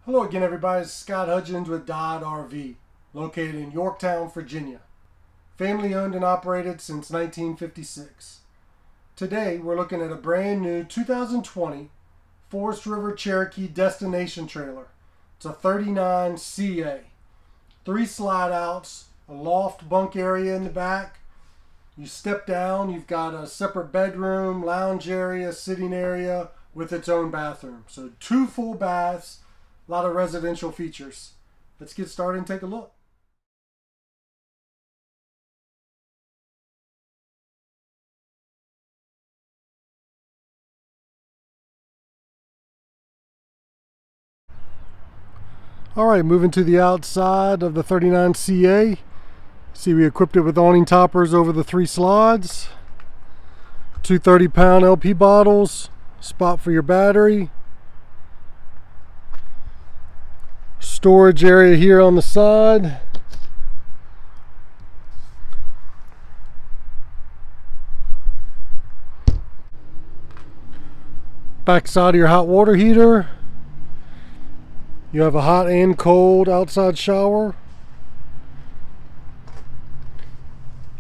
Hello again, everybody. It's Scott Hudgins with Dodd RV, located in Yorktown, Virginia. Family owned and operated since 1956. Today, we're looking at a brand new 2020 Forest River Cherokee destination trailer. It's a 39CA. 3 slide outs, a loft bunk area in the back. You step down, you've got a separate bedroom, lounge area, sitting area with its own bathroom. So 2 full baths. A lot of residential features. Let's get started and take a look. Alright, moving to the outside of the 39CA. See, we equipped it with awning toppers over the 3 slides. 2 30-pound LP bottles. Spot for your battery. Storage area here on the side. Back side of your hot water heater. You have a hot and cold outside shower.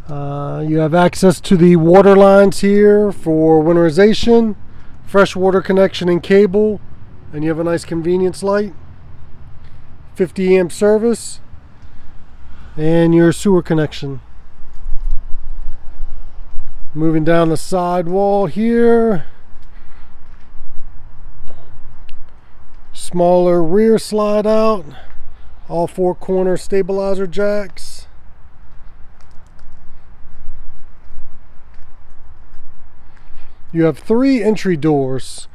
You have access to the water lines here for winterization, fresh water connection and cable, and you have a nice convenience light. 50 amp service and your sewer connection. Moving down the side wall here, smaller rear slide out, all 4 corner stabilizer jacks. You have 3 entry doors.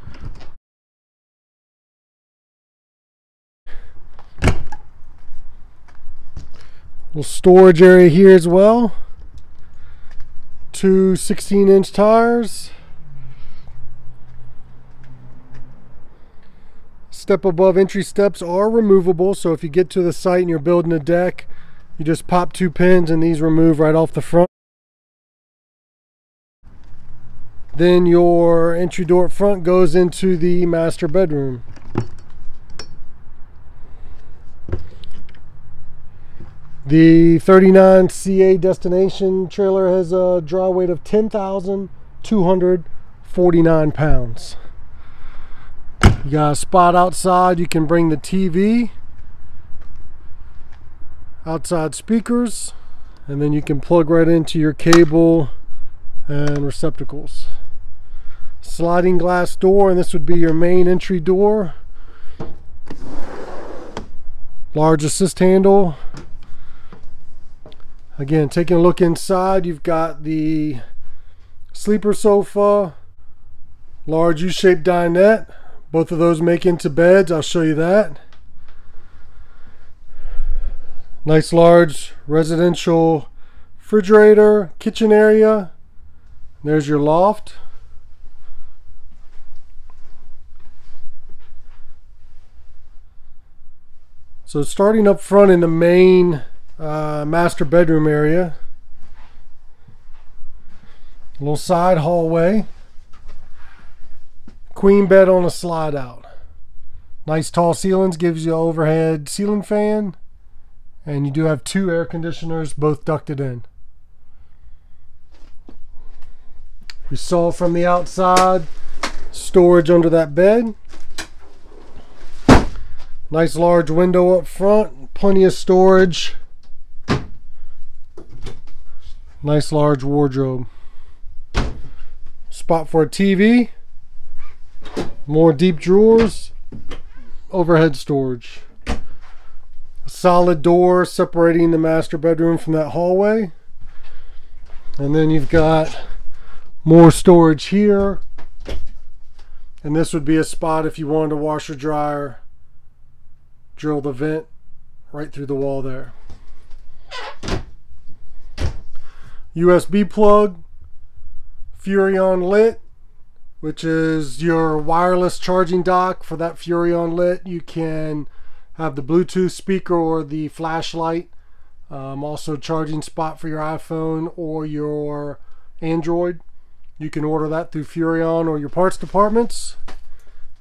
Little storage area here as well. 2 16-inch tires. Step above entry steps are removable, so if you get to the site and you're building a deck, you just pop 2 pins and these remove right off the front. Then your entry door up front goes into the master bedroom. The 39CA destination trailer has a draw weight of 10,249 pounds. You got a spot outside. You can bring the TV, outside speakers, and then you can plug right into your cable and receptacles. Sliding glass door, and this would be your main entry door. Large assist handle. Again, taking a look inside, you've got the sleeper sofa, large U-shaped dinette. Both of those make into beds. I'll show you that. Nice large residential refrigerator, kitchen area. There's your loft. So starting up front in the main master bedroom area, a little side hallway, queen bed on a slide out. Nice tall ceilings, gives you an overhead ceiling fan, and you do have 2 air conditioners, both ducted in. We saw from the outside storage under that bed. Nice large window up front, plenty of storage. Nice large wardrobe. Spot for a TV. More deep drawers. Overhead storage. A solid door separating the master bedroom from that hallway. And then you've got more storage here. And this would be a spot if you wanted to wash or dryer. Drill the vent right through the wall there. USB plug, Furrion lit, which is your wireless charging dock for that Furrion lit. You can have the Bluetooth speaker or the flashlight. Also charging spot for your iPhone or your Android. You can order that through Furrion or your parts departments.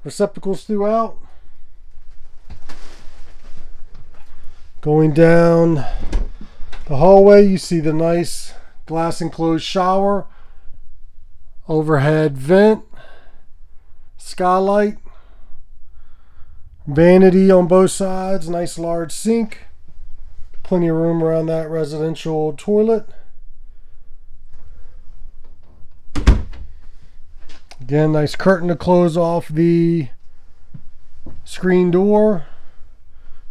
Receptacles throughout. Going down the hallway, you see the nice glass enclosed shower, overhead vent, skylight, vanity on both sides, nice large sink, plenty of room around that residential toilet. Again, nice curtain to close off the screen door.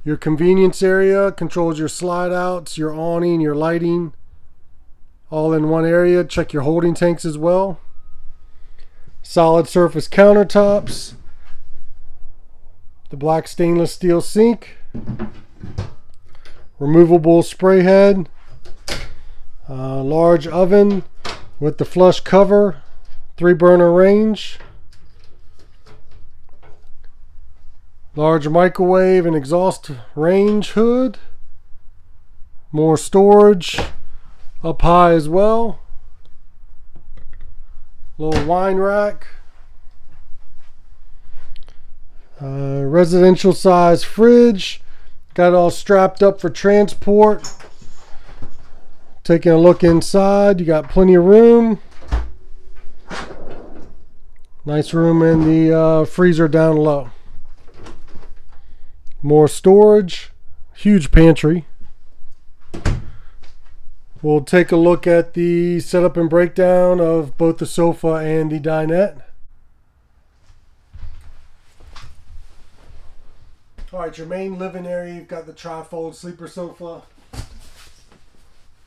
Your convenience area controls your slide outs, your awning, your lighting, all in one area. Check your holding tanks as well. Solid surface countertops, the black stainless steel sink, removable spray head, large oven with the flush cover, 3-burner range, large microwave and exhaust range hood, more storage up high as well, little wine rack, residential size fridge, got it all strapped up for transport. Taking a look inside, you got plenty of room. Nice room in the freezer down low. More storage, huge pantry. We'll take a look at the setup and breakdown of both the sofa and the dinette. Alright, your main living area, you've got the tri-fold sleeper sofa.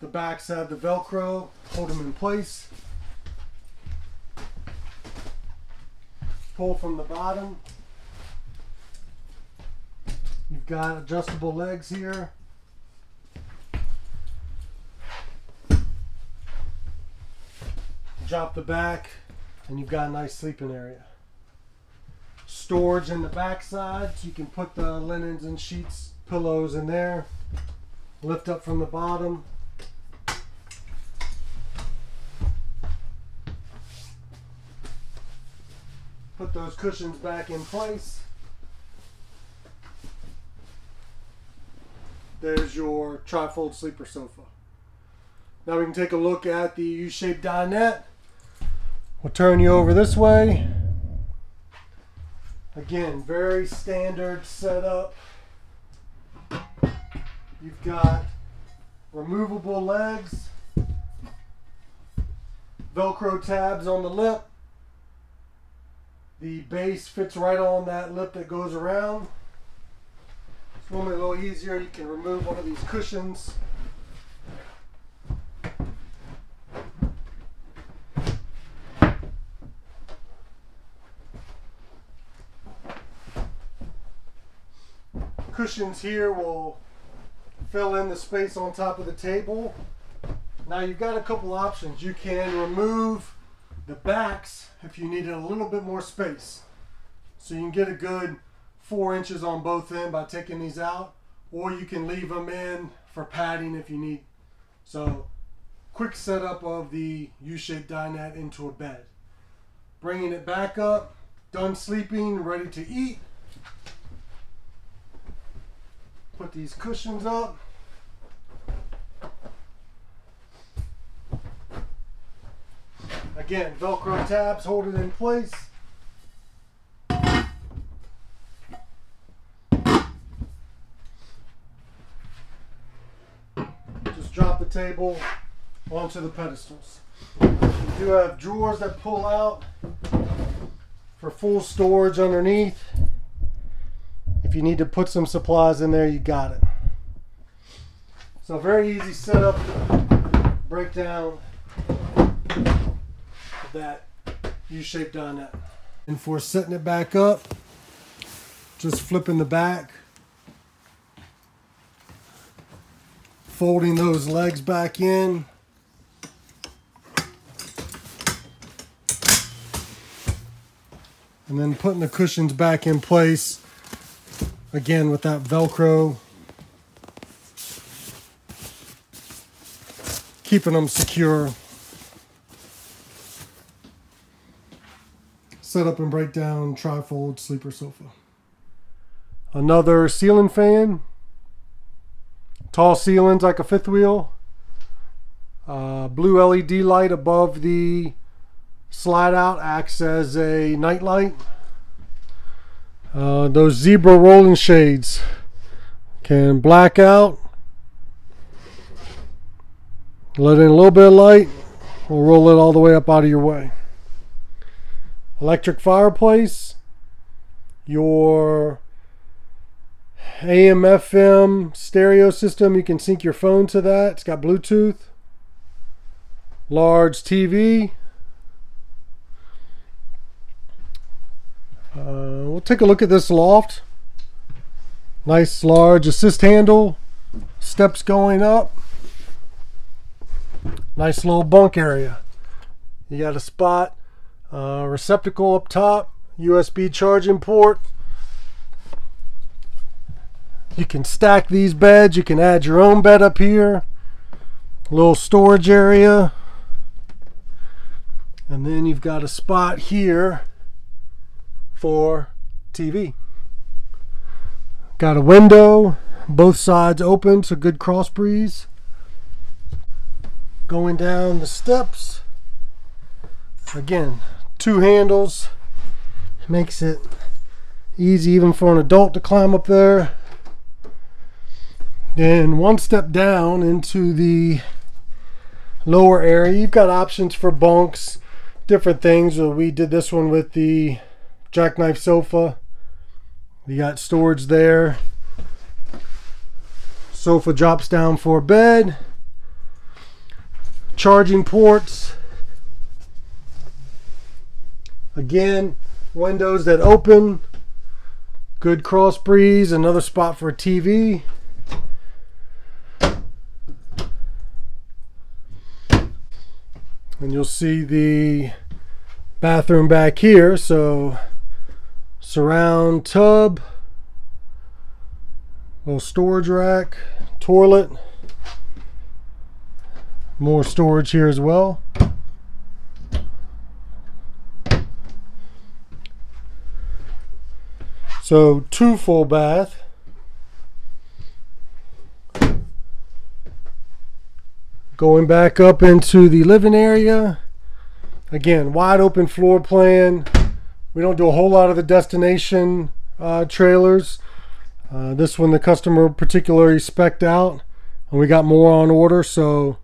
The backs have the Velcro, hold them in place. Pull from the bottom. You've got adjustable legs here. Drop the back and you've got a nice sleeping area. Storage in the back side, so you can put the linens and sheets, pillows in there. Lift up from the bottom. Put those cushions back in place. There's your tri-fold sleeper sofa. Now we can take a look at the U-shaped dinette. We'll turn you over this way. Again, very standard setup. You've got removable legs, Velcro tabs on the lip. The base fits right on that lip that goes around. It's normally a little easier. You can remove one of these cushions. Cushions here will fill in the space on top of the table. Now you've got a couple options. You can remove the backs if you needed a little bit more space. So you can get a good 4 inches on both ends by taking these out, or you can leave them in for padding if you need. So quick setup of the U-shaped dinette into a bed. Bringing it back up, done sleeping, ready to eat. Put these cushions up. Again, Velcro tabs hold it in place. Just drop the table onto the pedestals. You do have drawers that pull out for full storage underneath. If you need to put some supplies in there, you got it. So very easy setup, breakdown of that U-shaped dinette. And for setting it back up, just flipping the back, folding those legs back in, and then putting the cushions back in place. Again, with that Velcro, keeping them secure. Set up and break down tri-fold sleeper sofa. Another ceiling fan. Tall ceilings like a fifth wheel. Blue LED light above the slide out acts as a night light. Those zebra rolling shades can black out. Let in a little bit of light. We'll roll it all the way up out of your way. Electric fireplace. Your AM FM stereo system, you can sync your phone to that. It's got Bluetooth. Large TV. We'll take a look at this loft. Nice large assist handle. Steps going up. Nice little bunk area. You got a spot, receptacle up top, USB charging port. You can stack these beds. You can add your own bed up here. A little storage area. And then you've got a spot here for TV. Got a window, both sides open, so good cross breeze. Going down the steps. Again, two handles. Makes it easy even for an adult to climb up there. Then one step down into the lower area. You've got options for bunks, different things. We did this one with the jackknife sofa. You got storage there. Sofa drops down for a bed. Charging ports. Again, windows that open. Good cross breeze. Another spot for a TV. And you'll see the bathroom back here. So surround tub, little storage rack, toilet, more storage here as well. So two full bath. Going back up into the living area. Again, wide open floor plan. We don't do a whole lot of the destination trailers. This one the customer particularly spec'd out, and we got more on order. So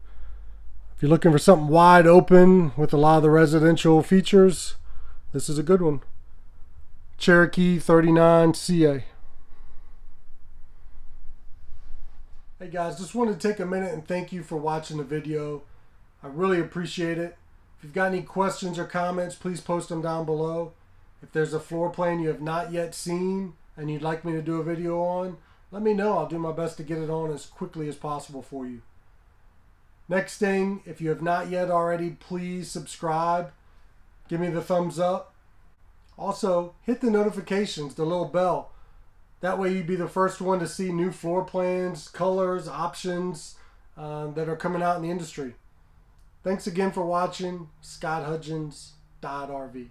if you're looking for something wide open with a lot of the residential features, this is a good one. Cherokee 39CA. Hey guys, just wanted to take a minute and thank you for watching the video. I really appreciate it. If you've got any questions or comments, please post them down below. If there's a floor plan you have not yet seen and you'd like me to do a video on, let me know. I'll do my best to get it on as quickly as possible for you. Next thing, if you have not yet already, please subscribe. Give me the thumbs up. Also, hit the notifications, the little bell. That way you'd be the first one to see new floor plans, colors, options that are coming out in the industry. Thanks again for watching. Scott Hudgins, Dodd RV.